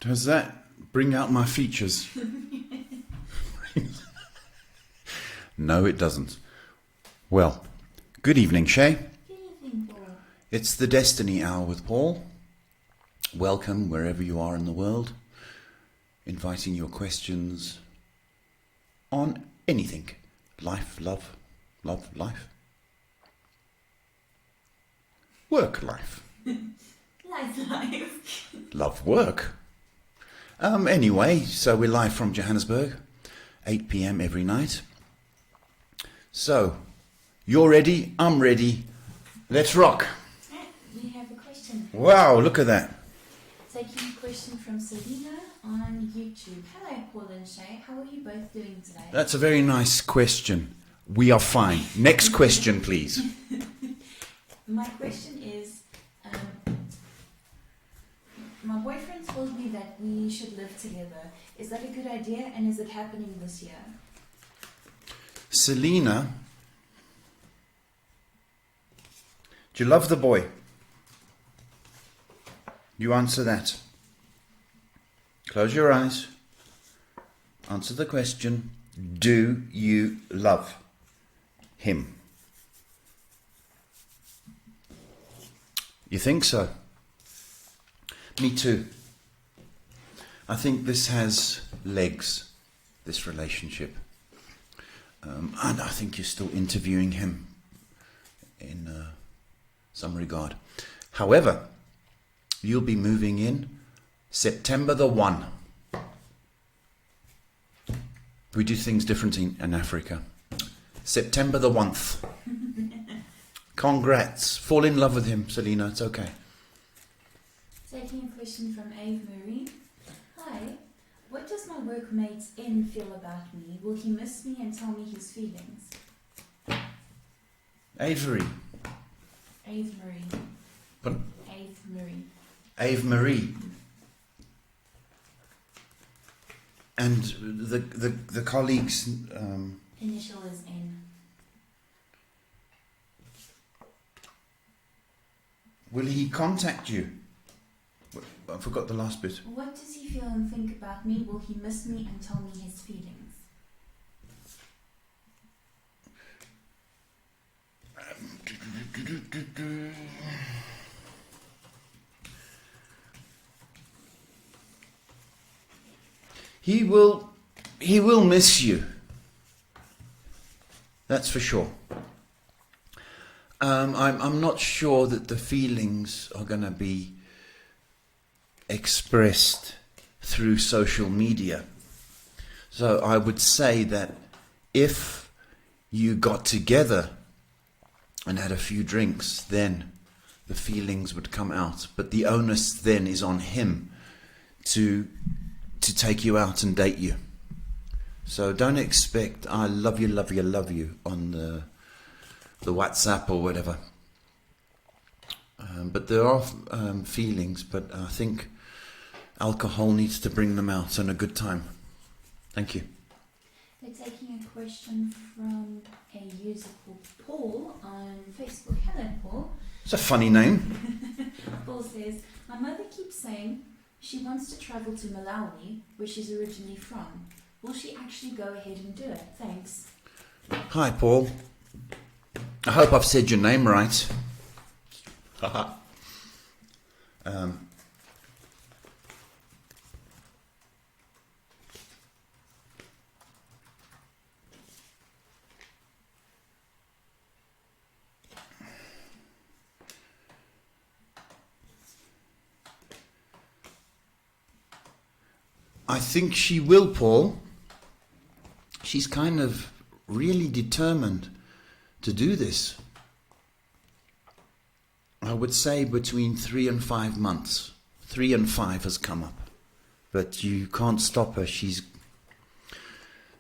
Does that bring out my features? No, it doesn't. Well, good evening, Shay. Good evening, Paul. It's the Destiny Hour with Paul. Welcome wherever you are in the world. Inviting your questions on anything. Life, love, life. Work, life. Life. Love, work. Anyway, so we're live from Johannesburg, 8 p.m. every night. So, you're ready, I'm ready. Let's rock. We have a question. Wow, look at that. Taking a question from Selena on YouTube. Hello, Paul and Shay. How are you both doing today? That's a very nice question. We are fine. Next question, please. My question is, my boyfriend told me that we should live together. Is that a good idea, and is it happening this year? Selena, do you love the boy? You answer that. Close your eyes. Answer the question. Do you love him? You think so? Me too. I think this has legs, this relationship. And I think you're still interviewing him in some regard. However, you'll be moving in September the 1. We do things differently in Africa. September the 1st. Congrats. Fall in love with him, Selena. It's okay. Taking a question from Ave Marie. Hi. What does my workmate N feel about me? Will he miss me and tell me his feelings? Avery. Ave Marie. Pardon? Ave Marie. Ave Marie. And the colleagues... Initial is N. will he contact you? I forgot the last bit. What does he feel and think about me? Will he miss me and tell me his feelings? He will miss you. That's for sure. I'm not sure that the feelings are going to be expressed through social media. So I would say that if you got together and had a few drinks, then the feelings would come out. But the onus then is on him to take you out and date you. So don't expect I love you on the WhatsApp or whatever. But there are feelings, but I think alcohol needs to bring them out and a good time. Thank you. They're taking a question from a user called Paul on Facebook. Hello, Paul. It's a funny name. Paul says, my mother keeps saying she wants to travel to Malawi, where she's originally from. Will she actually go ahead and do it? Thanks. Hi, Paul. I hope I've said your name right. I think she will, Paul. She's kind of really determined to do this. I would say between 3 and 5 months. 3 and 5 has come up. But you can't stop her. She's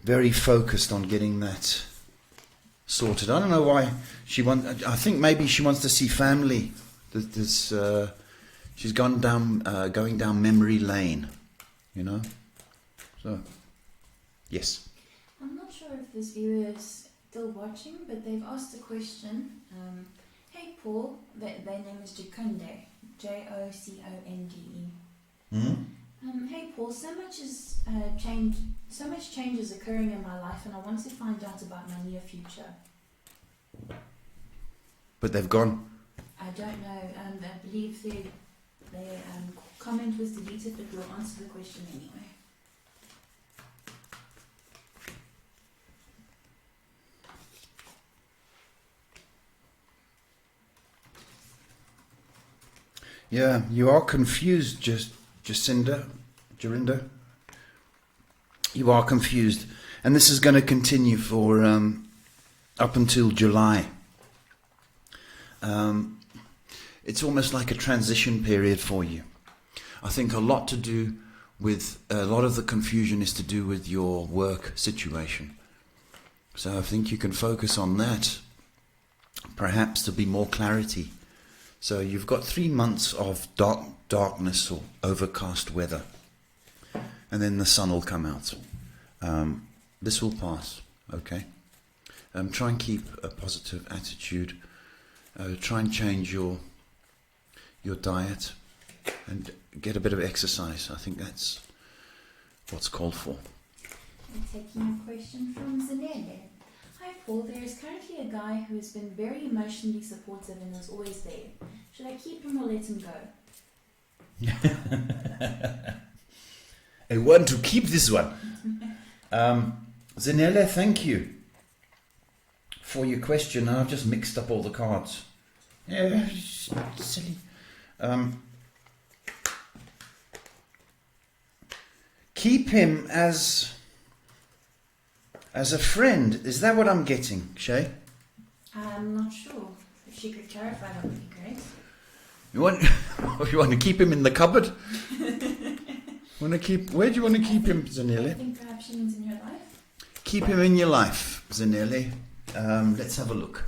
very focused on getting that sorted. I don't know why she wants... I think maybe she wants to see family. She's going down memory lane, you know? So, yes. I'm not sure if this viewer is still watching, but they've asked a question. Hey Paul, their name is Jaconde, Joconde. Mm-hmm. Hey Paul, so much change is occurring in my life, and I want to find out about my near future. But they've gone. I don't know. I believe their comment was deleted, but we'll answer the question anyway. Yeah, you are confused, Jarinda. You are confused. And this is going to continue for up until July. It's almost like a transition period for you. I think a lot of the confusion is to do with your work situation. So I think you can focus on that, perhaps to be more clarity. So you've got 3 months of darkness or overcast weather, and then the sun will come out. This will pass, okay? Try and keep a positive attitude. Try and change your diet and get a bit of exercise. I think that's what's called for. I'm taking a question from Zanele. Hi Paul, there is currently a guy who has been very emotionally supportive and is always there. Should I keep him or let him go? I want to keep this one. Zanele, thank you for your question. I've just mixed up all the cards. Yeah, silly. Keep him as a friend. Is that what I'm getting, Shay? I'm not sure. If she could clarify, that would be great. You want to keep him in the cupboard? Where do you want to keep him, Zanele? I think perhaps she means in your life. Keep him in your life, Zanele. Let's have a look.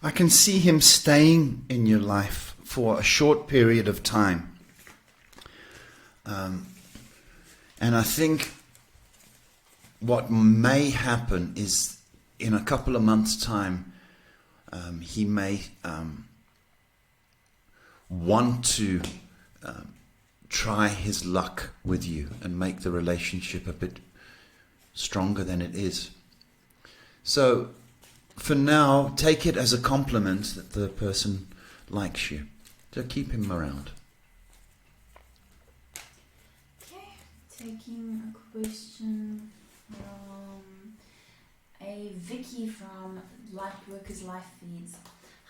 I can see him staying in your life for a short period of time. And I think what may happen is in a couple of months' time, he may want to try his luck with you and make the relationship a bit stronger than it is. So for now, take it as a compliment that the person likes you. So keep him around. Okay, taking a question from a Vicky from Lightworkers Life Feeds.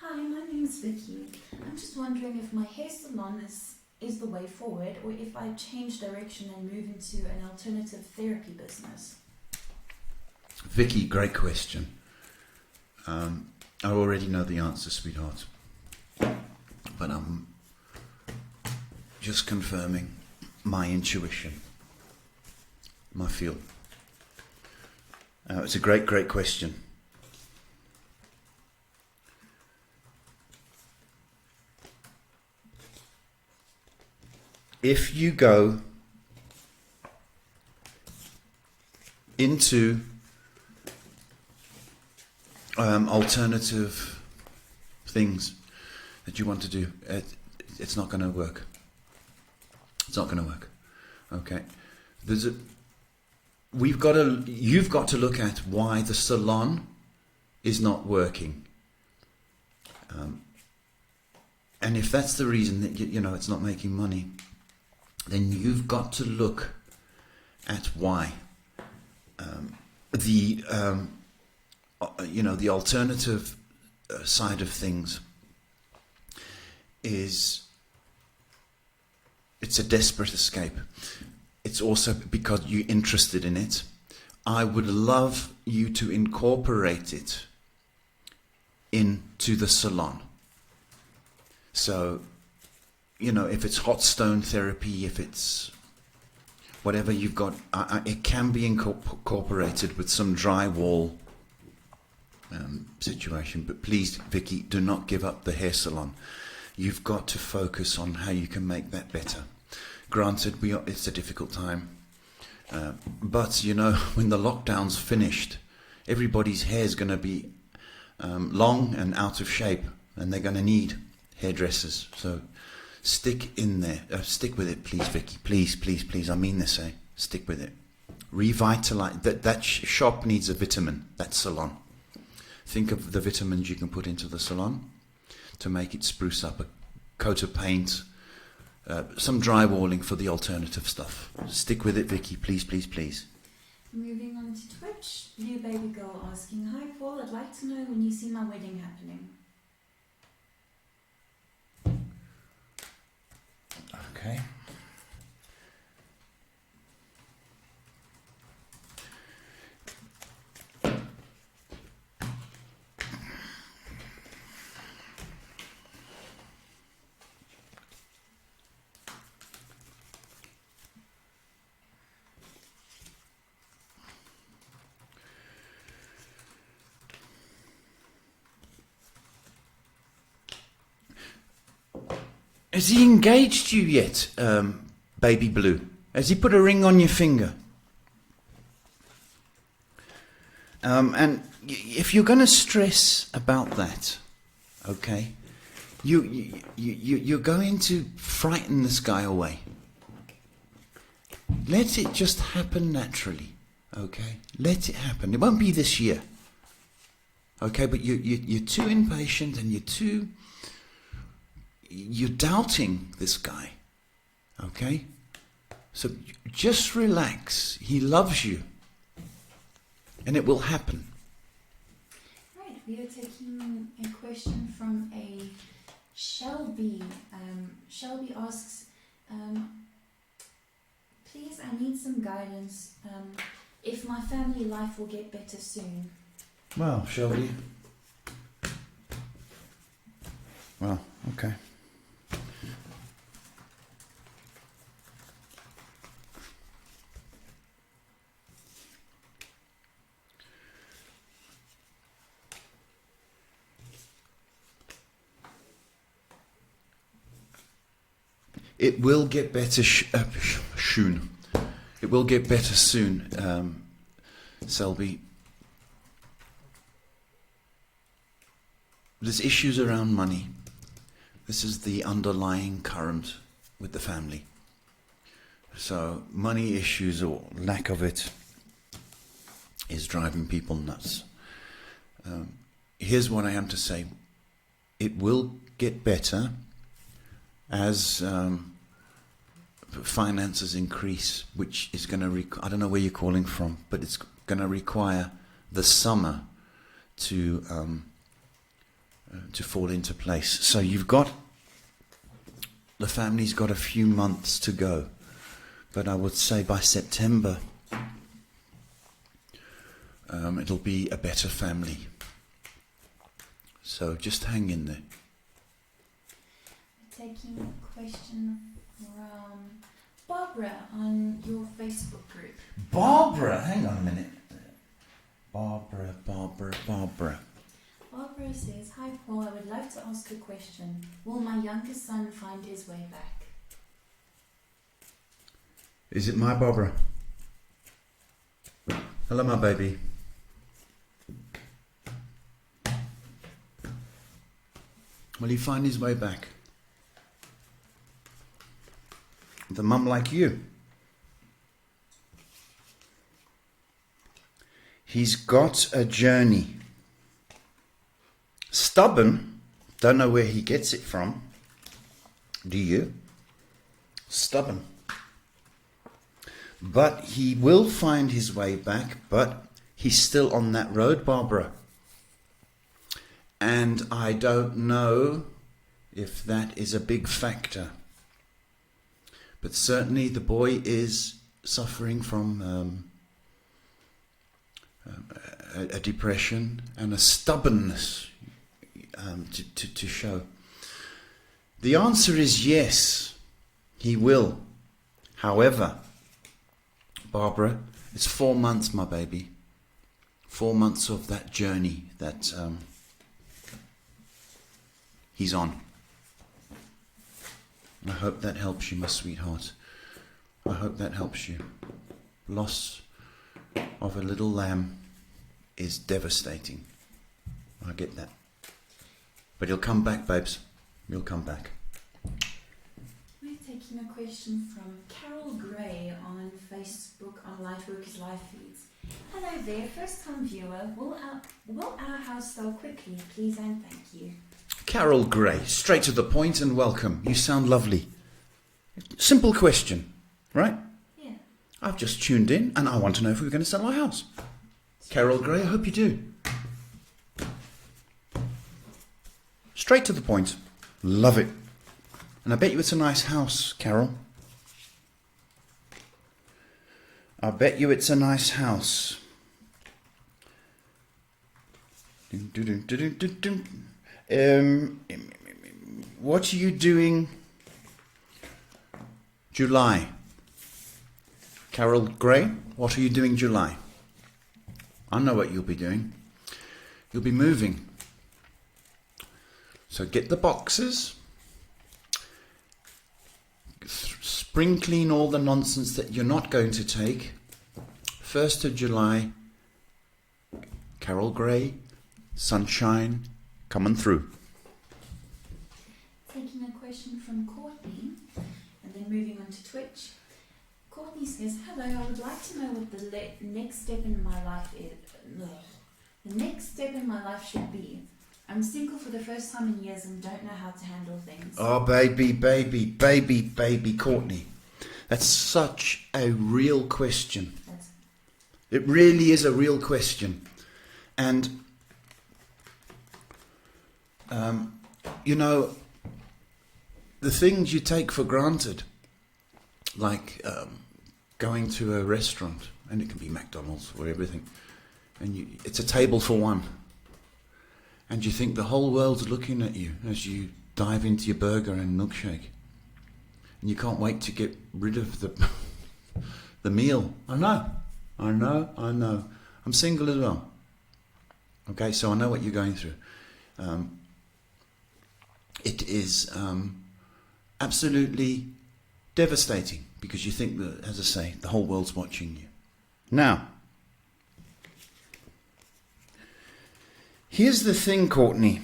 Hi, my name is Vicky. I'm just wondering if my hair salon is the way forward, or if I change direction and move into an alternative therapy business. Vicky, great question. I already know the answer, sweetheart. But I'm just confirming my intuition, my feel. It's a great, great question. If you go into alternative things that you want to do, it's not going to work. It's not going to work. Okay. You've got to look at why the salon is not working. And if that's the reason that it's not making money, then you've got to look at why. The alternative side of things it's a desperate escape. It's also because you're interested in it. I would love you to incorporate it into the salon. So, if it's hot stone therapy, if it's whatever you've got, it can be incorporated with some drywall situation. But please, Vicky, do not give up the hair salon. You've got to focus on how you can make that better. Granted, it's a difficult time. But, you know, when the lockdown's finished, everybody's hair's going to be long and out of shape, and they're going to need hairdressers. So stick in there. Stick with it, please, Vicky. Please, please, please. I mean this, eh? Stick with it. Revitalize. That shop needs a vitamin, that salon. Think of the vitamins you can put into the salon to make it spruce up. A coat of paint, some drywalling for the alternative stuff. Stick with it, Vicky. Please, please, please. Moving on to Twitch, Blue Baby Girl asking, "Hi Paul, I'd like to know when you see my wedding happening." Okay. Has he engaged you yet, Baby Blue? Has he put a ring on your finger? And if you're going to stress about that, okay, you're going to frighten this guy away. Let it just happen naturally, okay? Let it happen. It won't be this year, okay? But you're too impatient and you're doubting this guy, okay? So just relax. He loves you, and it will happen. Right, we are taking a question from a Shelby. Shelby asks, "Please, I need some guidance. If my family life will get better soon." Well, Shelby. Well, okay. It will get better soon. It will get better soon, Selby. There's issues around money. This is the underlying current with the family. So money issues or lack of it is driving people nuts. Here's what I am to say. It will get better as finances increase, which is going to I don't know where you're calling from, but it's going to require the summer to fall into place. So the family's got a few months to go, but I would say by September it'll be a better family. So just hang in there. Taking a question from Barbara on your Facebook group. Barbara, hang on a minute. Barbara. Barbara says, "Hi Paul, I would like to ask a question. Will my youngest son find his way back?" Is it my Barbara? Hello, my baby. Will he find his way back? The mum like you. He's got a journey. Stubborn. Don't know where he gets it from. Do you? Stubborn. But he will find his way back, but he's still on that road, Barbara. And I don't know if that is a big factor. But certainly the boy is suffering from a depression and a stubbornness to show. The answer is yes, he will. However, Barbara, it's 4 months, my baby. 4 months of that journey that he's on. I hope that helps you, my sweetheart. I hope that helps you. Loss of a little lamb is devastating. I get that. But he'll come back, babes. He'll come back. We're taking a question from Carol Gray on Facebook on Lightworkers Live Feeds. Hello there, first time viewer. Will our house sell quickly, please and thank you. Carol Gray, straight to the point and welcome. You sound lovely. Simple question, right? Yeah. I've just tuned in and I want to know if we're going to sell our house. Carol Gray, I hope you do. Straight to the point. Love it. And I bet you it's a nice house, Carol. I bet you it's a nice house. What are you doing July? Carol Gray, what are you doing July? I know what you'll be doing. You'll be moving. So get the boxes. Spring clean all the nonsense that you're not going to take. 1st of July, Carol Gray, sunshine coming through. Taking a question from Courtney and then moving on to Twitch. Courtney says, hello, I would like to know what the next step in my life is. The next step in my life should be. I'm single for the first time in years and don't know how to handle things. Oh, baby, Courtney. That's such a real question. It really is a real question. And, you know, the things you take for granted, like going to a restaurant, and it can be McDonald's or everything, and it's a table for one. And you think the whole world's looking at you as you dive into your burger and milkshake. And you can't wait to get rid of the meal. I know. I'm single as well. Okay, so I know what you're going through. It is absolutely devastating because you think that, as I say, the whole world's watching you. Now, here's the thing, Courtney.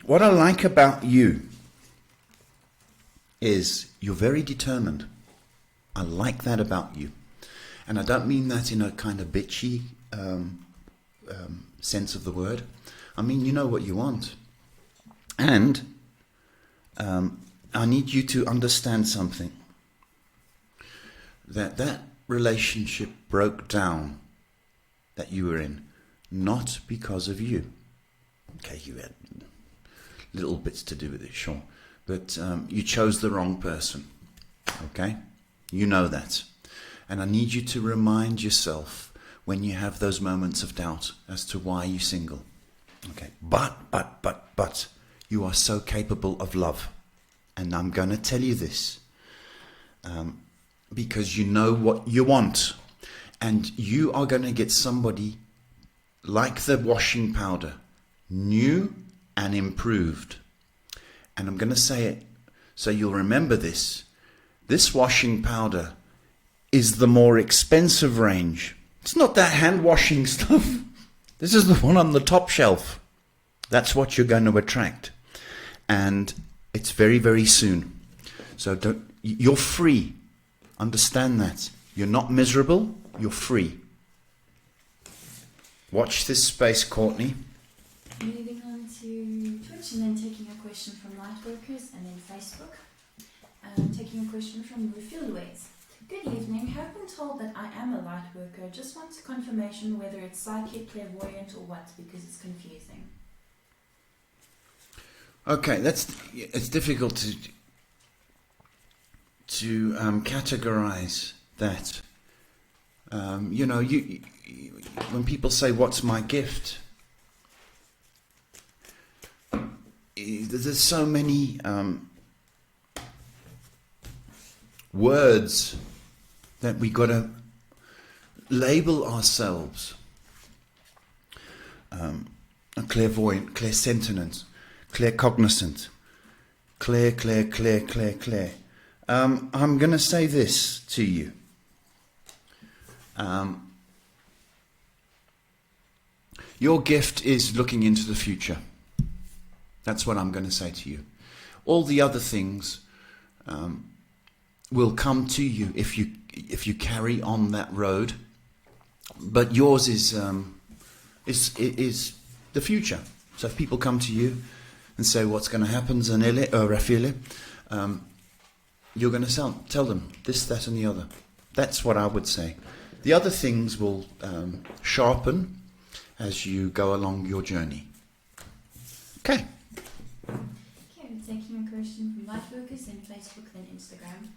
What I like about you is you're very determined. I like that about you. And I don't mean that in a kind of bitchy sense of the word. I mean, you know what you want. And I need you to understand something. That relationship broke down that you were in, not because of you. Okay, you had little bits to do with it, sure. But you chose the wrong person. Okay? You know that. And I need you to remind yourself when you have those moments of doubt as to why you're single. Okay? But, you are so capable of love. And I'm going to tell you this. Because you know what you want. And you are going to get somebody like the washing powder. New and improved. And I'm going to say it so you'll remember this. This washing powder is the more expensive range. It's not that hand washing stuff. This is the one on the top shelf. That's what you're going to attract. And it's very, very soon. So you're free. Understand that. You're not miserable. You're free. Watch this space, Courtney. Moving on to Twitch and then taking a question from Lightworkers and then Facebook. Taking a question from Refillways. Good evening. Have been told that I am a light worker. Just want confirmation whether it's psychic, clairvoyant or what, because it's confusing. Okay, it's difficult to categorize that. You know, you when people say, "What's my gift?" There's so many words that we got to label ourselves. A clairvoyant, clairsentient, claircognizant, clear. I'm going to say this to you. Your gift is looking into the future. That's what I'm going to say to you. All the other things will come to you if you carry on that road. But yours is the future. So if people come to you and say, what's going to happen, Zanele or Rafile, you're going to tell them this, that, and the other. That's what I would say. The other things will sharpen as you go along your journey. Okay. Okay, we're taking a question from Lightworkers in Facebook, then Instagram.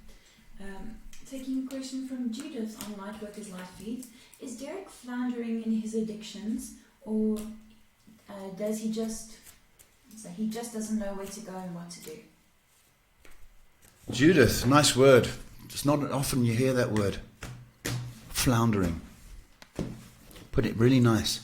Taking a question from Judith on Lightworkers live feed. Is Derek floundering in his addictions, or does he just doesn't know where to go and what to do? Judith, nice word. It's not often you hear that word. Floundering. Put it really nice.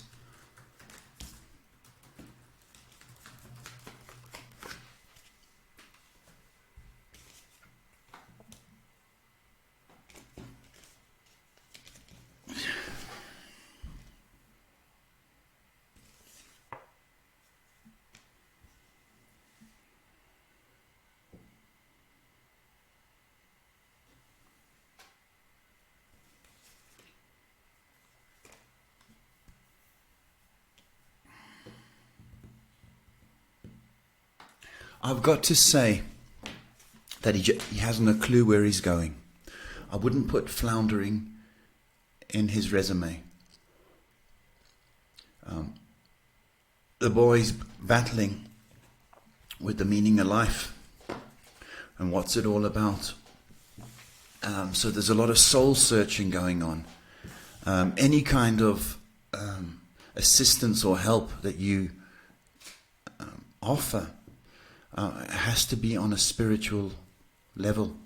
I've got to say that he hasn't a clue where he's going. I wouldn't put floundering in his resume. The boy's battling with the meaning of life and what's it all about. So there's a lot of soul searching going on. Any kind of assistance or help that you offer has to be on a spiritual level.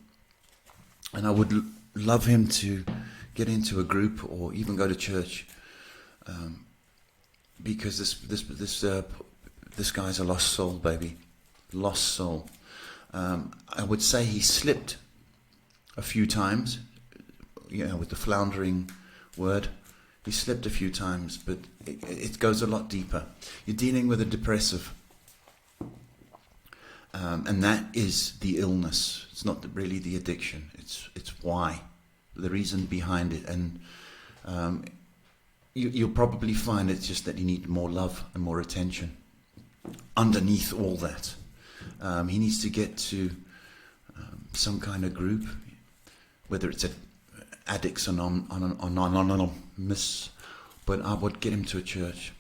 And I would love him to get into a group or even go to church, because this guy's a lost soul, baby, lost soul. I would say he slipped a few times, with the floundering word. He slipped a few times, but it goes a lot deeper. You're dealing with a depressive. And that is the illness. It's not really the addiction. It's why, the reason behind it. And you'll probably find it's just that you need more love and more attention. Underneath all that, he needs to get to some kind of group, whether it's Addicts Anonymous, but I would get him to a church.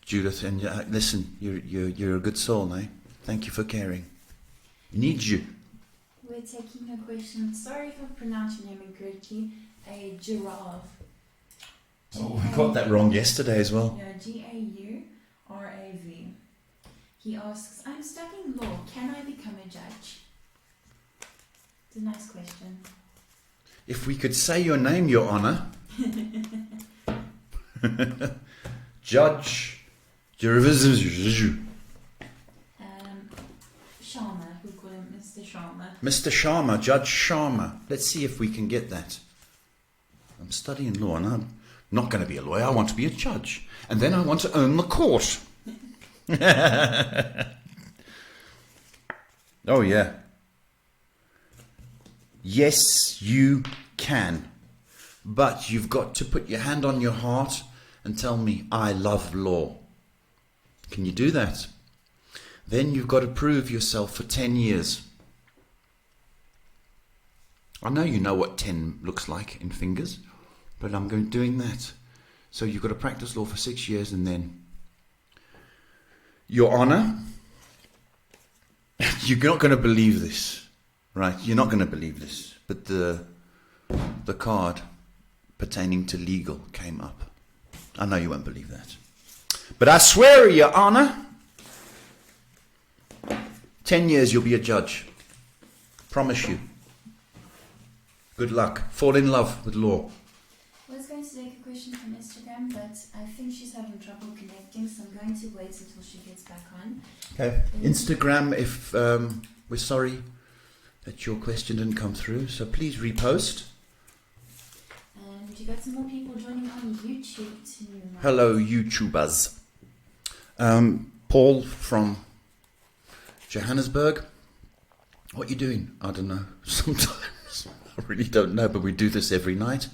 Judith, and listen, you're a good soul, eh? Thank you for caring. Need you. We're taking a question. Sorry if I pronounced your name incorrectly. A giraffe. Oh, we got that wrong yesterday as well. Yeah, Gaurav. He asks, I'm studying law. Can I become a judge? It's a nice question. If we could say your name, Your Honor. Judge. Sharma, we call him Mr. Sharma. Mr. Sharma, Judge Sharma. Let's see if we can get that. I'm studying law and I'm not going to be a lawyer. I want to be a judge. And then I want to own the court. Oh, yeah. Yes, you can. But you've got to put your hand on your heart and tell me, I love law. Can you do that? Then you've got to prove yourself for 10 years. I know you know what 10 looks like in fingers, but I'm doing that. So you've got to practice law for 6 years, and then, Your Honor, you're not going to believe this, right? You're not going to believe this, but the card pertaining to legal came up. I know you won't believe that. But I swear, Your Honor, 10 years you'll be a judge. Promise you. Good luck. Fall in love with law. I was going to take a question from Instagram, but I think she's having trouble connecting, so I'm going to wait until she gets back on. Okay. Instagram, if we're sorry, that your question didn't come through, so please repost. And you got some more people joining on YouTube too. Hello, YouTubers. Paul from Johannesburg. What are you doing? I don't know. Sometimes. I really don't know, but we do this every night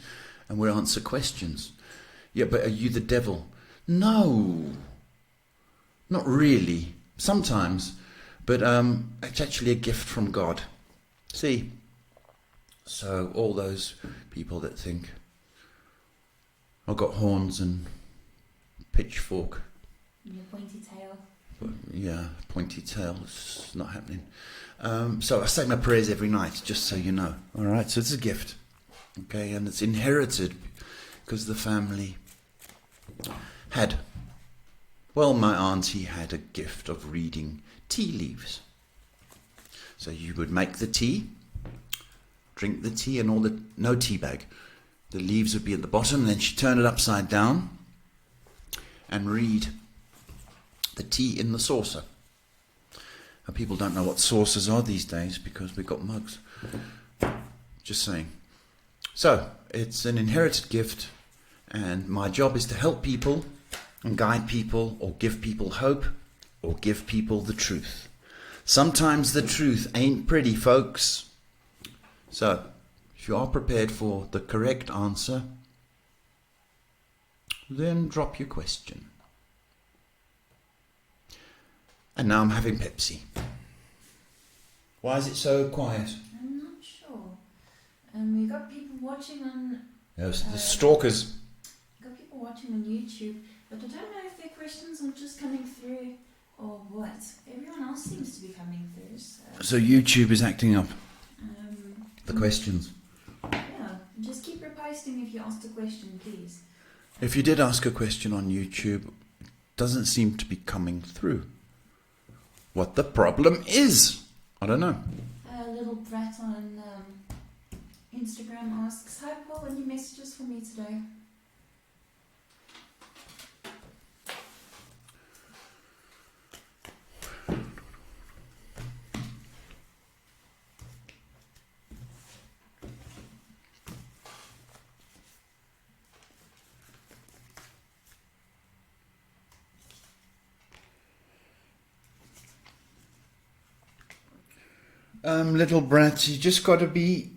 and we answer questions. Yeah, but are you the devil? No. Not really. Sometimes. But it's actually a gift from God. See? So all those people that think I've got horns and pitchfork. Your pointy tail. Yeah, pointy tail. It's not happening. So I say my prayers every night, just so you know. All right, so it's a gift. Okay, and it's inherited because the family had, well, my auntie had a gift of reading tea leaves. So you would make the tea, drink the tea, and no tea bag. The leaves would be at the bottom, and then she'd turn it upside down and read the tea in the saucer. And people don't know what saucers are these days because we've got mugs. Just saying. So, it's an inherited gift, and my job is to help people and guide people or give people hope or give people the truth. Sometimes the truth ain't pretty, folks. So, if you are prepared for the correct answer, then drop your question. And now I'm having Pepsi. Why is it so quiet? I'm not sure. We got people watching on... Yes, the stalkers. We got people watching on YouTube, but I don't know if their questions are just coming through or what. Everyone else seems to be coming through. So YouTube is acting up. The questions. Yeah, just keep reposting if you asked a question, please. If you did ask a question on YouTube, it doesn't seem to be coming through. What the problem is? I don't know. Little brat on Instagram asks, "Hi Paul, any messages for me today?" Little brat, you just got to be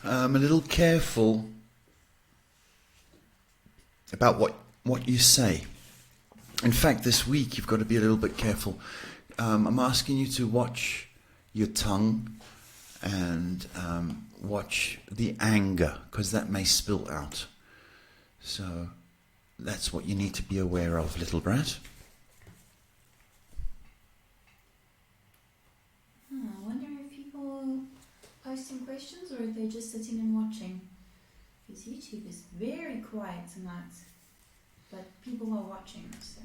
a little careful about what you say. In fact, this week you've got to be a little bit careful. I'm asking you to watch your tongue and watch the anger, because that may spill out. So that's what you need to be aware of, little brat. I wonder if people posting questions or if they're just sitting and watching. Because YouTube is very quiet tonight, but people are watching. So.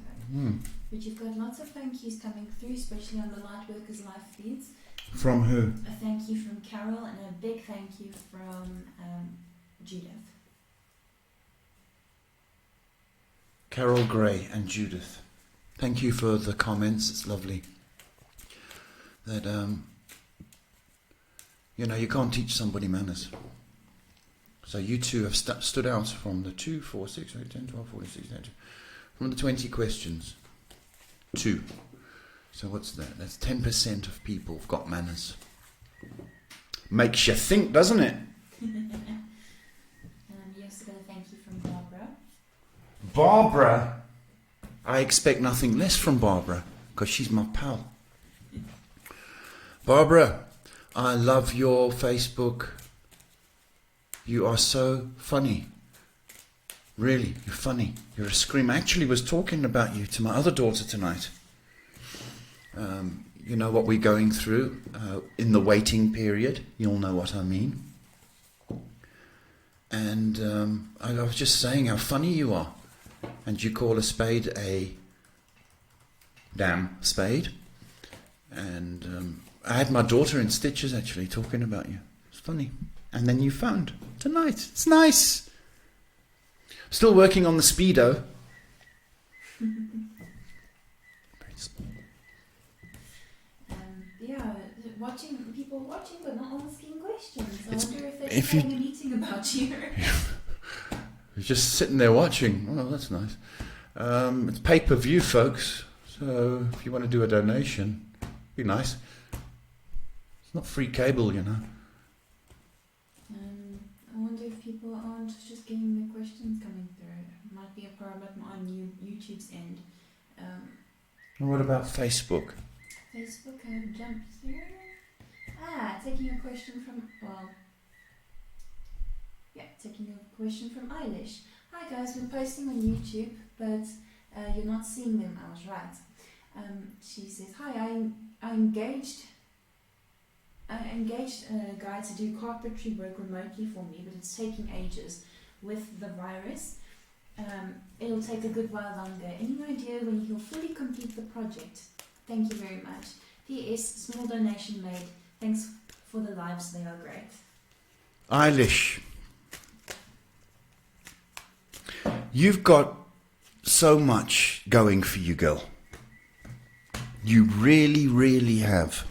But you've got lots of thank yous coming through, especially on the Lightworkers live feeds. From who? A thank you from Carol and a big thank you from Judith. Carol Gray and Judith. Thank you for the comments. It's lovely. That, you can't teach somebody manners. So you two have stood out from the 2, 4, 6, 8, 10, 12, 14, 16, 17. From the 20 questions. 2. So what's that? That's 10% of people have got manners. Makes you think, doesn't it? You also got a thank you from Barbara. Barbara? I expect nothing less from Barbara, because she's my pal. Barbara, I love your Facebook. You are so funny. Really, you're funny. You're a scream. I actually was talking about you to my other daughter tonight. You know what we're going through in the waiting period. You'll know what I mean. And I was just saying how funny you are. And you call a spade a damn spade. And I had my daughter in stitches actually talking about you. It's funny. And then you phoned tonight. It's nice. Still working on the Speedo. Yeah, people watching but not asking questions. I wonder if they're if having a meeting about you. You're just sitting there watching. Oh, that's nice. It's pay-per-view, folks. So if you want to do a donation, be nice. It's not free cable, you know. I wonder if people aren't just getting the questions coming through. It might be a problem on YouTube's end. And what about Facebook? Facebook, I've jumped through. Taking a question from, taking a question from Eilish. Hi guys, we're posting on YouTube, but you're not seeing them. I was right. She says, hi, I engaged a guy to do carpentry work remotely for me, but it's taking ages with the virus. It'll take a good while longer. Any idea when he'll fully complete the project? Thank you very much. P.S. Small donation made. Thanks for the lives, they are great. Eilish, you've got so much going for you, girl. You really, really have.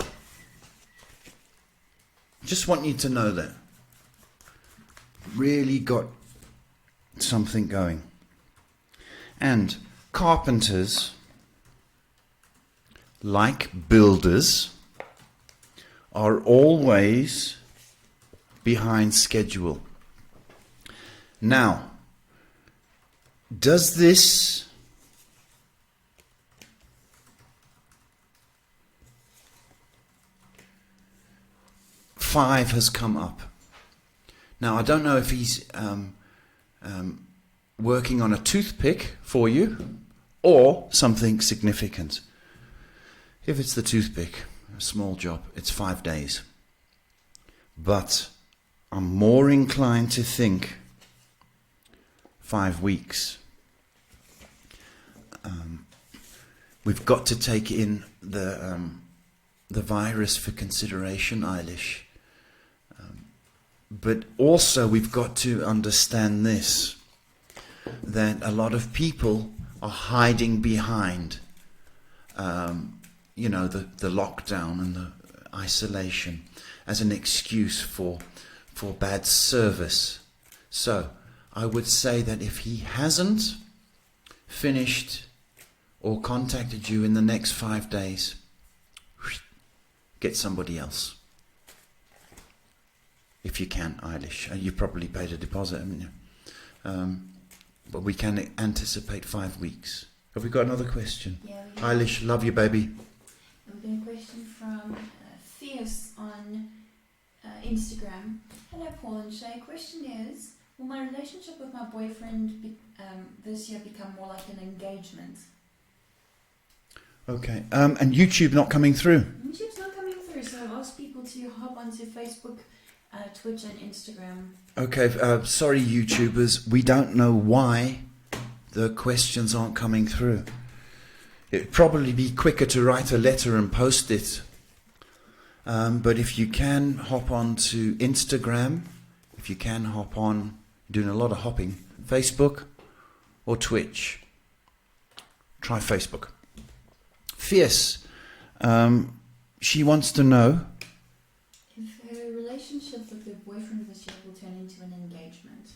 Just want you to know that. Really got something going. And carpenters, like builders, are always behind schedule. Now, does this five has come up? Now, I don't know if he's working on a toothpick for you or something significant. If it's the toothpick, a small job, it's 5 days. But I'm more inclined to think 5 weeks. We've got to take in the virus for consideration, Eilish. But also we've got to understand this, that a lot of people are hiding behind the lockdown and the isolation as an excuse for bad service. So I would say that if he hasn't finished or contacted you in the next 5 days, get somebody else. If you can, Eilish. You probably paid a deposit, haven't you? But we can anticipate 5 weeks. Have we got another question? Yeah, Eilish, love you, baby. We've got a question from Fierce on Instagram. Hello, Paul and Shay. Question is, will my relationship with my boyfriend this year become more like an engagement? Okay. And YouTube not coming through? YouTube's not coming through, so I've asked people to hop onto Facebook, Twitch and Instagram. Okay. Sorry, YouTubers. We don't know why the questions aren't coming through. It'd probably be quicker to write a letter and post it. But if you can hop on to Instagram, if you can hop on, doing a lot of hopping, Facebook or Twitch. Try Facebook. Fierce. She wants to know if her relationship with her boyfriend this year will turn into an engagement.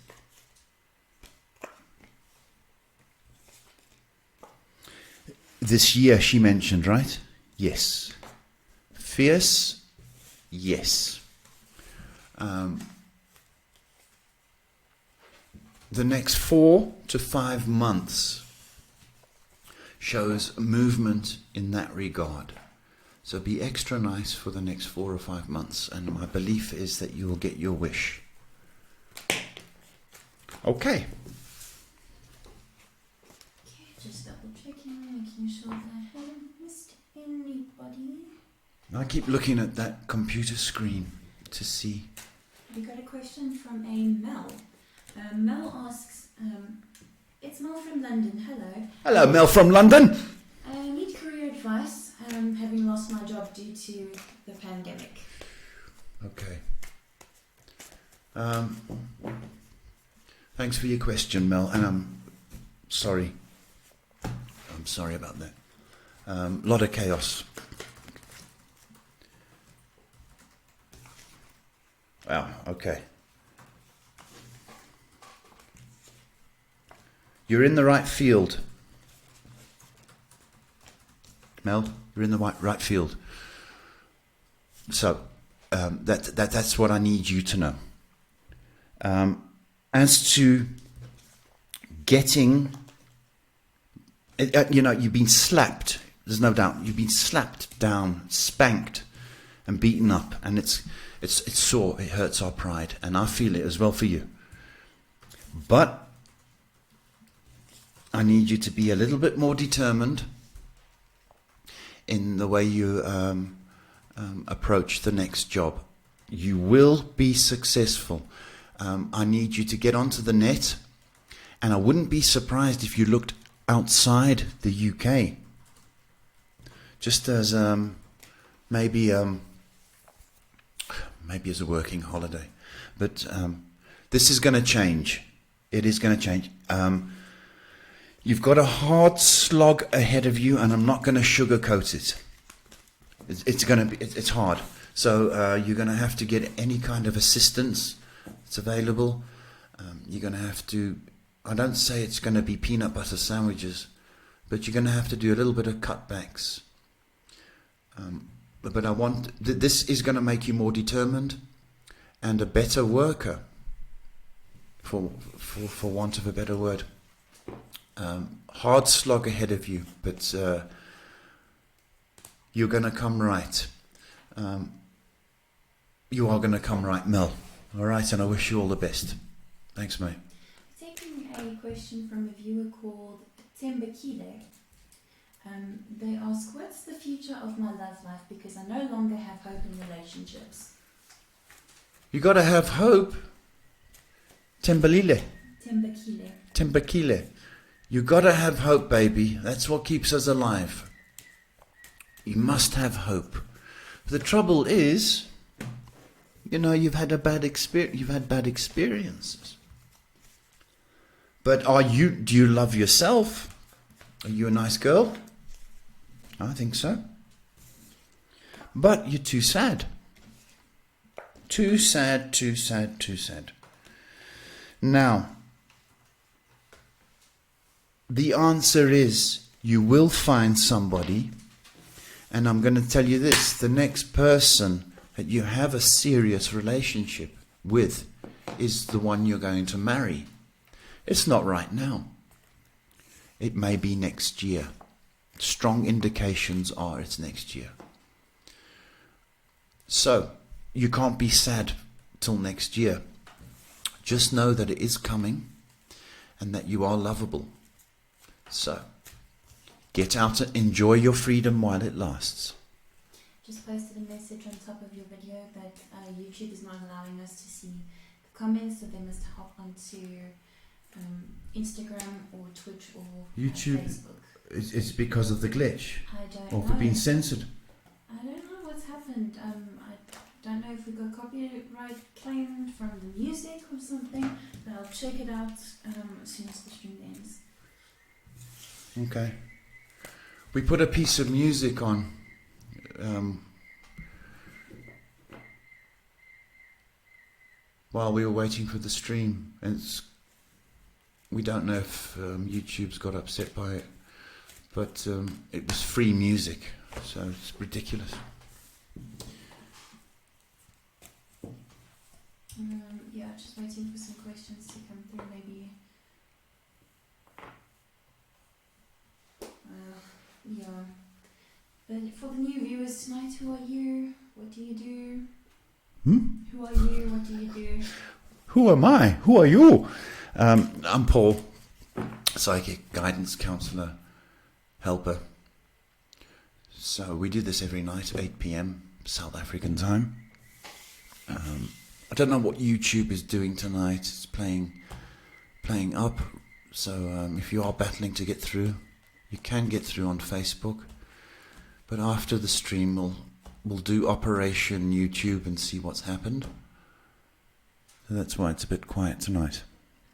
this year, she mentioned, right? Yes. Fierce? Yes. The next 4 to 5 months shows movement in that regard. So be extra nice for the next 4 or 5 months, and my belief is that you will get your wish. Okay. Just double checking, making sure that I haven't missed anybody. I keep looking at that computer screen to see. We got a question from a Mel. Mel asks, it's Mel from London. Hello. Hello, Mel from London. I need career advice, having lost my job due to the pandemic. Okay. Thanks for your question, Mel, and I'm sorry. I'm sorry about that. A lot of chaos. Wow, okay. You're in the right field. Mel, you're in the right field. So, that's what I need you to know. As to getting, you've been slapped. There's no doubt. You've been slapped down, spanked, and beaten up, and it's sore. It hurts our pride, and I feel it as well for you. But I need you to be a little bit more determined in the way you approach the next job. You will be successful. I need you to get onto the net, and I wouldn't be surprised if you looked outside the UK, just as maybe as a working holiday. But this is going to change. It is going to change. You've got a hard slog ahead of you, and I'm not going to sugarcoat it. It's hard. So you're going to have to get any kind of assistance that's available. You're going to have to, I don't say it's going to be peanut butter sandwiches, but you're going to have to do a little bit of cutbacks. But I want, this is going to make you more determined and a better worker, for want of a better word. Hard slog ahead of you, but you're going to come right. You are going to come right, Mel. All right, and I wish you all the best. Thanks, mate. Taking a question from a viewer called Tembakile. They ask, what's the future of my love life, because I no longer have hope in relationships? You got to have hope. Tembakile. You got to have hope, baby. That's what keeps us alive. You must have hope. The trouble is, you've had a bad experience. You've had bad experiences. But do you love yourself? Are you a nice girl? I think so. But you're too sad. Too sad. Now, the answer is you will find somebody, and I'm going to tell you this, the next person that you have a serious relationship with is the one you're going to marry. It's not right now. It may be next year. Strong indications are it's next year. So, you can't be sad till next year. Just know that it is coming and that you are lovable. So, get out and enjoy your freedom while it lasts. Just posted a message on top of your video that YouTube is not allowing us to see the comments, so they must hop onto Instagram or Twitch or YouTube. Facebook. It's because of the glitch? I don't or know. for being censored? I don't know what's happened. I don't know if we got copyright claimed from the music or something, but I'll check it out as soon as the stream ends. Okay. We put a piece of music on while we were waiting for the stream, and we don't know if YouTube's got upset by it, but it was free music, so it's ridiculous. Yeah, just waiting for some questions to come through, maybe. Yeah. But for the new viewers tonight, who are you? What do you do? Who are you? What do you do? Who am I? Who are you? I'm Paul, psychic, guidance counsellor, helper. So we do this every night at 8 p.m. South African time. I don't know what YouTube is doing tonight. It's playing up. So if you are battling to get through, you can get through on Facebook. But after the stream, we'll do Operation YouTube and see what's happened. So that's why it's a bit quiet tonight.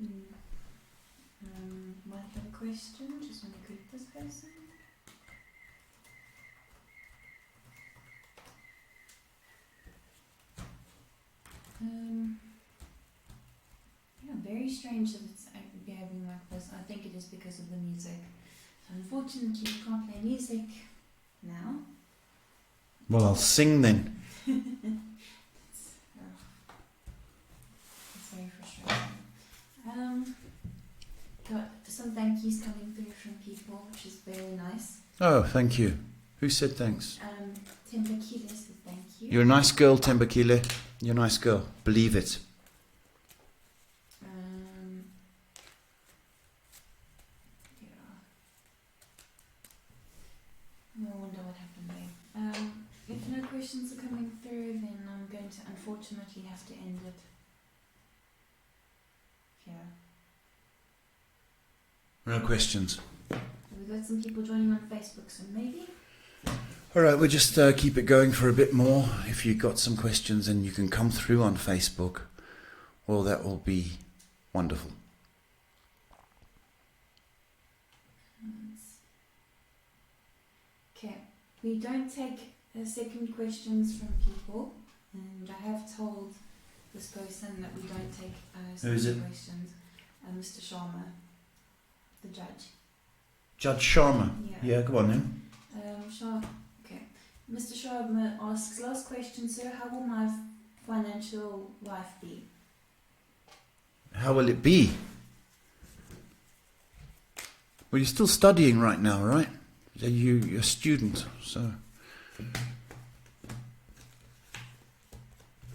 Might have a question. Just want to greet this person. Yeah, very strange that it's behaving like this. I think it is because of the music. So unfortunately, you can't play music now. Well, I'll sing then. It's very frustrating. Got some thank yous coming through from people, which is very nice. Oh, thank you. Who said thanks? Tembakile said thank you. You're a nice girl, Tembakile. You're a nice girl. Believe it. I wonder what happened there. If no questions are coming through, then I'm going to unfortunately have to end it here. No questions. We've got some people joining on Facebook, so maybe. All right, we'll just keep it going for a bit more. If you've got some questions and you can come through on Facebook, well, that will be wonderful. Okay, we don't take second questions from people, and I have told this person that we don't take second questions. Mr. Sharma, the judge. Judge Sharma. Yeah, go on then. Okay. Mr. Sharma asks, last question, sir, how will my financial life be? How will it be? Well, you're still studying right now, right? You're a student, so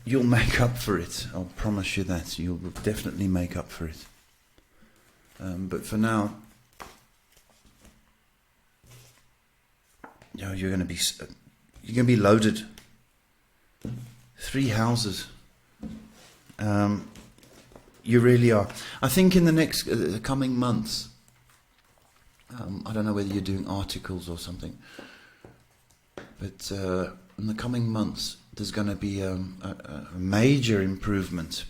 you'll make up for it. I'll promise you that. You'll definitely make up for it. But for now, you're going to be loaded. 3 houses. You really are. I think in the next coming months. I don't know whether you're doing articles or something, but in the coming months there's going to be a major improvement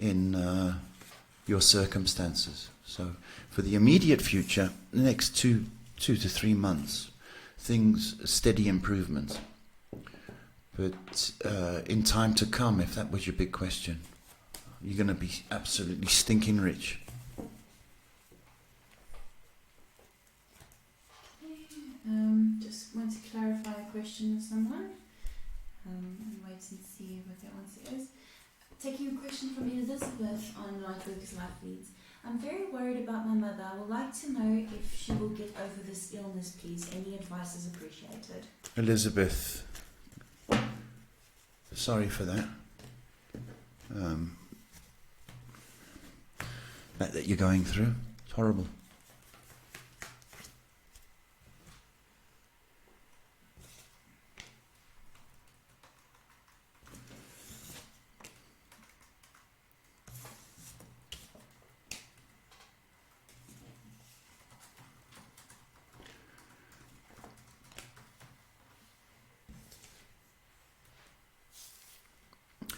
in your circumstances. So for the immediate future, the next 2 to 3 months, steady improvement. But in time to come, if that was your big question, you're going to be absolutely stinking rich. Just want to clarify a question with someone and wait and see what the answer is. Taking a question from Elizabeth on Lightworkers Life Leads. I'm very worried about my mother. I would like to know if she will get over this illness, please. Any advice is appreciated. Elizabeth, sorry for that. That you're going through. It's horrible.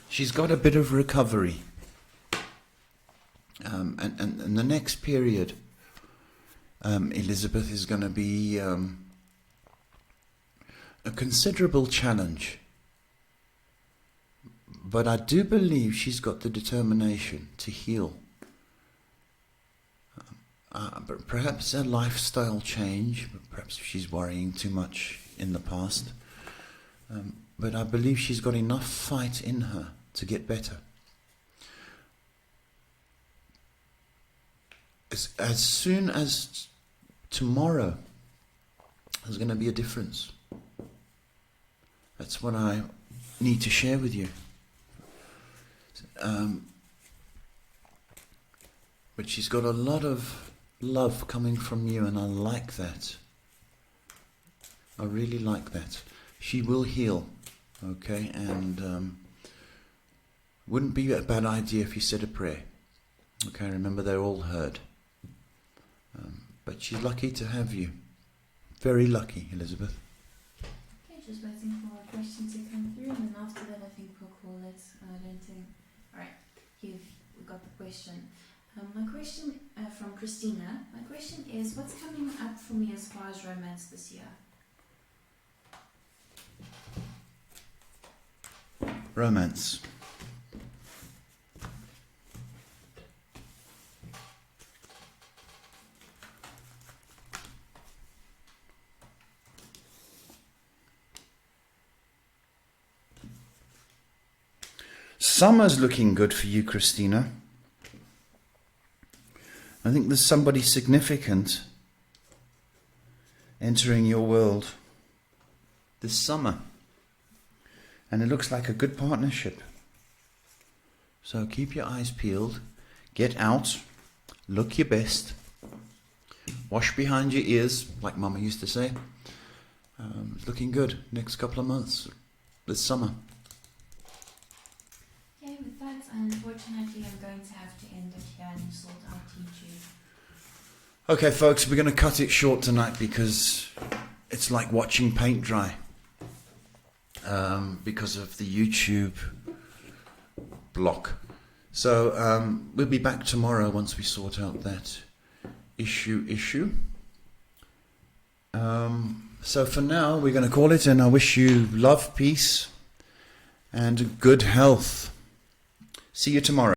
She's got a bit of recovery. And the next period, Elizabeth, is going to be a considerable challenge. But I do believe she's got the determination to heal. But perhaps a lifestyle change, perhaps she's worrying too much in the past. But I believe she's got enough fight in her to get better. As soon as tomorrow, there's going to be a difference. That's what I need to share with you. But she's got a lot of love coming from you, and I like that. I really like that. She will heal, okay? And wouldn't be a bad idea if you said a prayer. Okay, remember they're all heard. But she's lucky to have you. Very lucky, Elizabeth. Okay, just waiting for our questions to come through, and then after that I think we'll call it. I don't think. Alright, we got the question. My question from Christina. My question is, what's coming up for me as far as romance this year? Romance. summer's looking good for you, Christina. I think there's somebody significant entering your world this summer. And it looks like a good partnership. So keep your eyes peeled. Get out. Look your best. Wash behind your ears, like Mama used to say. It's looking good next couple of months, this summer. Okay, with that, unfortunately, I'm going to have to end it here and sort out YouTube. Okay, folks, we're going to cut it short tonight because it's like watching paint dry. Because of the YouTube block. So we'll be back tomorrow once we sort out that issue. So for now, we're going to call it, and I wish you love, peace, and good health. See you tomorrow.